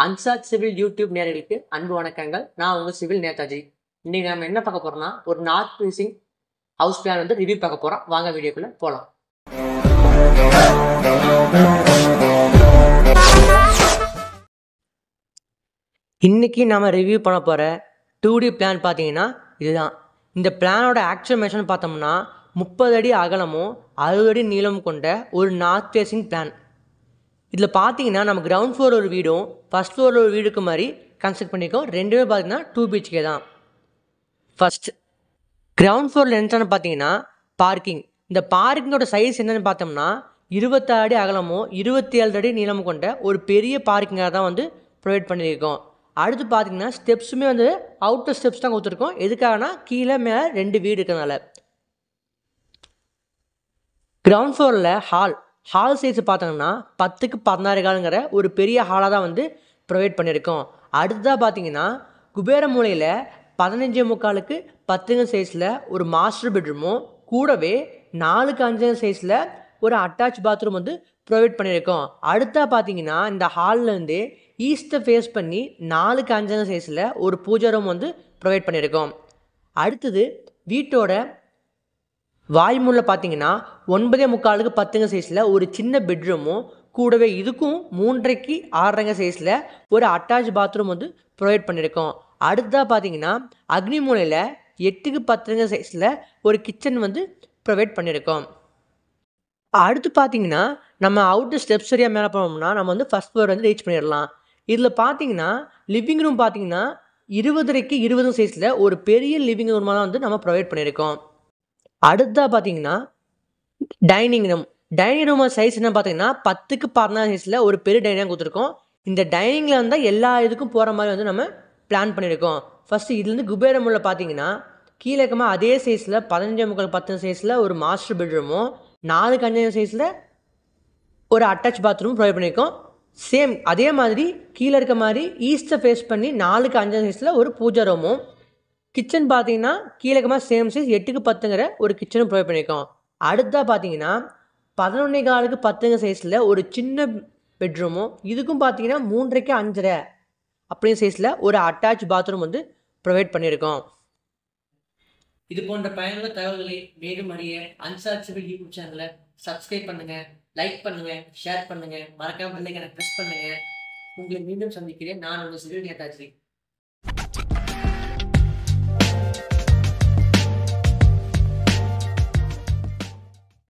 அன்சாட் civil YouTube நேயர்களுக்கு அன்பு வணக்கங்கள். நான் உங்க சிவில் நேதாஜி. இன்னைக்கு நம்ம என்ன பார்க்க போறோம்னா, ஒரு நார்த் ஃபேசிங் ஹவுஸ் பிளான் வந்து ரிவ்யூ பார்க்க போறோம். வாங்க வீடியோக்குள்ள போலாம். இன்னைக்கு நாம ரிவ்யூ பண்ண போற 2D பிளான் பார்த்தீங்கன்னா இதுதான். இந்த பிளானோட ஆக்சுவல் மெஷர்னு பார்த்தோம்னா 30 அடி அகலமும் 60 அடி நீளமும் கொண்ட ஒரு நார்த் ஃபேசிங் பிளான். இதில் பார்த்தீங்கன்னா நம்ம கிரவுண்ட் ஃப்ளோர் ஒரு வீடும் ஃபஸ்ட் ஃப்ளோரில் ஒரு வீடுக்கு மாதிரி கன்ஸ்ட்ரக்ட் பண்ணியிருக்கோம். ரெண்டுமே பார்த்தீங்கன்னா 2 BHK தான். ஃபஸ்ட் கிரவுண்ட் ஃப்ளோரில் என்னன்னு பார்த்தீங்கன்னா பார்க்கிங். இந்த பார்க்கிங்கோட சைஸ் என்னென்னு பார்த்தோம்னா 26 அடி அகலமும் 27 அடி நீளமும் கொண்ட ஒரு பெரிய பார்க்கிங்காக தான் வந்து ப்ரொவைட் பண்ணியிருக்கோம். அடுத்து பார்த்தீங்கன்னா ஸ்டெப்ஸுமே வந்து அவுட்டர் ஸ்டெப்ஸ் தான் கொடுத்துருக்கோம். எதுக்காகனா கீழே மேலே 2 வீடு இருக்கிறதுனால. கிரவுண்ட் ஃப்ளோரில் ஹால் சைஸ் பார்த்தோம்னா 10க்கு 16 காலுங்கிற ஒரு பெரிய ஹாலாக தான் வந்து ப்ரொவைட் பண்ணியிருக்கோம். அடுத்ததாக பார்த்தீங்கன்னா குபேர மூலையில் 15.75க்கு 10 சைஸில் ஒரு மாஸ்டர் பெட்ரூமும் கூடவே 4க்கு 5 சைஸில் ஒரு அட்டாச் பாத்ரூம் வந்து ப்ரொவைட் பண்ணியிருக்கோம். அடுத்தா பார்த்தீங்கன்னா இந்த ஹால்லேருந்து ஈஸ்ட்டை ஃபேஸ் பண்ணி 4க்கு 5 சைஸில் ஒரு பூஜை ரூம் வந்து ப்ரொவைட் பண்ணியிருக்கோம். அடுத்தது வீட்டோட வாய்மூலில் பார்த்தீங்கன்னா 9.75க்கு 10 சைஸில் ஒரு சின்ன பெட்ரூமும் கூடவே இதுக்கும் 3.5க்கு 6.5 சைஸில் ஒரு அட்டாச் பாத்ரூம் வந்து ப்ரொவைட் பண்ணியிருக்கோம். அடுத்ததாக பார்த்தீங்கன்னா அக்னி மூலையில் 8க்கு 10 சைஸில் ஒரு கிச்சன் வந்து ப்ரொவைட் பண்ணியிருக்கோம். அடுத்து பார்த்தீங்கன்னா நம்ம அவுட்டர் ஸ்டெப்ஸ் சரியாக மேலே போனோம்னா நம்ம வந்து ஃபஸ்ட் ஃப்ளோர் வந்து ரீச் பண்ணிடலாம். இதில் பார்த்தீங்கன்னா லிவிங் ரூம் பார்த்தீங்கன்னா 20.5க்கு 20 சைஸில் ஒரு பெரிய லிவிங் ரூமாக தான் வந்து நம்ம ப்ரொவைட் பண்ணியிருக்கோம். அடுத்ததாக பார்த்தீங்கன்னா டைனிங் ரூம் சைஸ் என்ன பார்த்தீங்கன்னா 10க்கு 16 சைஸில் ஒரு பெரிய டைனிங் கொடுத்துருக்கோம். இந்த டைனிங்கில் வந்து எல்லா இதுக்கும் போகிற மாதிரி வந்து நம்ம பிளான் பண்ணியிருக்கோம். ஃபஸ்ட்டு இதுலேருந்து குபேர மூலையில் பார்த்தீங்கன்னா கீழே இருக்கமா அதே சைஸில் 15.75 10 சைஸில் ஒரு மாஸ்டர் பெட்ரூமும் 4க்கு 5 சைஸில் ஒரு அட்டாச் பாத்ரூம் ப்ரொவைட் பண்ணியிருக்கோம். சேம் அதே மாதிரி கீழே இருக்க மாதிரி ஈஸ்ட்டை ஃபேஸ் பண்ணி 4க்கு 5 சைஸில் ஒரு பூஜா ரூமும் கிச்சன் பார்த்தீங்கன்னா கீழே சேம் சைஸ் 8க்கு 10ங்கிற ஒரு கிச்சனும் ப்ரொவைட் பண்ணியிருக்கோம். அடுத்ததாக பார்த்தீங்கன்னா 11.25க்கு 10 சைஸில் ஒரு சின்ன பெட்ரூமும் இதுக்கும் பார்த்தீங்கன்னா 3.5க்கு 5.5 அப்படிங்கிற சைஸில் ஒரு அட்டாச் பாத்ரூம் வந்து ப்ரொவைட் பண்ணியிருக்கோம். இது போன்ற பயனுள்ள தகவல்களை மேலும் அறிய அன்சாட் சிவில் யூடியூப் சேனலை சப்ஸ்கிரைப் பண்ணுங்கள், லைக் பண்ணுங்கள், ஷேர் பண்ணுங்கள், மறக்காம பெல் ஐகானை ப்ரெஸ் பண்ணுங்கள். உங்களை மீண்டும் சந்திக்கிறேன். நான் உங்கள் சிவில் நேதாஜி.